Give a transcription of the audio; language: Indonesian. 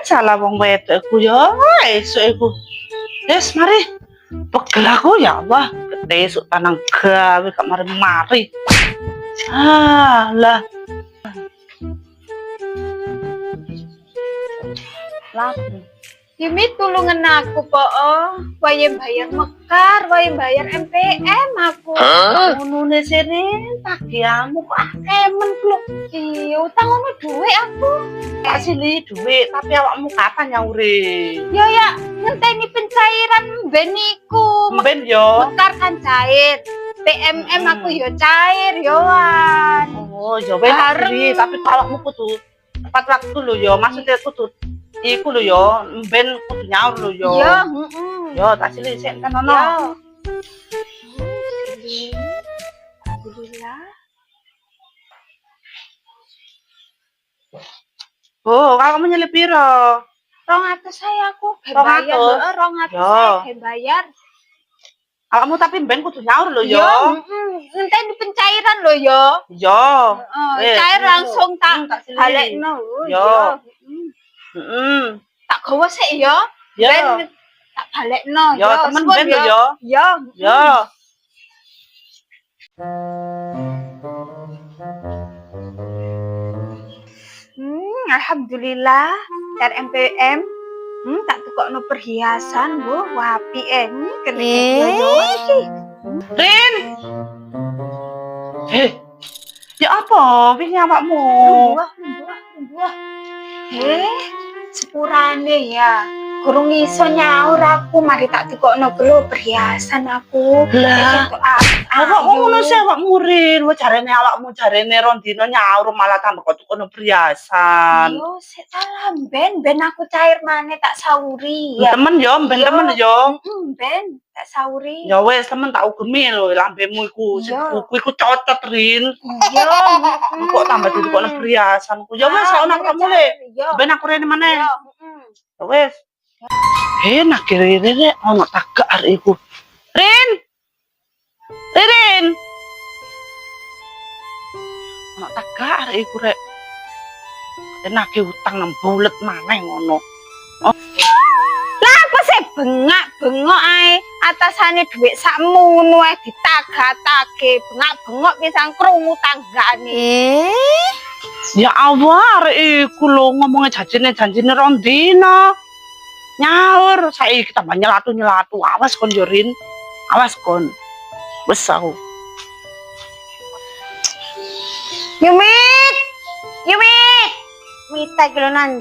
Salah wong wedokku ya. Esuk iku. Wis mari. Pegel aku ya Allah. Esuk tanang gawe gak mari-mari. Lah. Lah. Yumi tulungan aku po, wae bayar mekar, wae bayar MPM aku. Ngono ne sini tagihanmu kok akemen lho. Iya, utang ngono duit aku. Tak sili duit, tapi awakmu kapan nyaure? Ya, ngenteni pencairan mben iku. Mben yo. Mekar kan cair. PMM aku yo cair yoan. Oh, yo wis tapi awakmu kudu tepat waktu lho yo. Maksudnya kudu iku lho yo, mben kudu nyaur lho yo. Yo, Yo, tak sili sik kan ono. Alhamdulillah. Oh, kamu nyelip piro? 200 saya aku bayar, 200 saya bayar. Awakmu tapi mben kudu nyaur lho yo. Ngenteni pencairan lho yo. Yo. Cair langsung tak balekno. Yo. Tak gawa sik yo. Ben tak balekno yo. Yo, temen ben yo. Yo. Yo. Alhamdulillah dari MPM tak tukokno perhiasan Bu, wapi kene yo iki. Rin. Ya apa? Wingi awakmu. Buah. Sepurane ya. Kurang iso nyaur aku, mari tak tukokno bro perhiasan aku. Lah, awakmu ngono sih awakmu Rin. Wes jarene awakmu jarene rondino nyaur malah tambah kok tukokno perhiasan. Yo, sik salah ben aku cair maneh tak sauri ya. Temen yo, ben temen yo. Ben tak sauri. Ya wes temen tak ugemi lho lambemu iku. Buku iku cocot Rin. Yo. Kok tambah tukokno perhiasanku. Ya wes sak ono kamu le. Ben aku rene maneh. Ya wes. Nak kira-kira ono tagak arek iku. Rin. Ono tagak arek iku rek. Enake utang nang bulet maneh ngono. Lah apa sih bengak-bengok ae atasane dhuwit sakmono ae ditagake bengak-bengok pisang krungu tanggane. Ya Allah arek iku lho ngomongnya janjine rondino. Nyaur saiki tambah nyelatu awas kon yo Rin, awas kon wes aku Yumit mita gelonan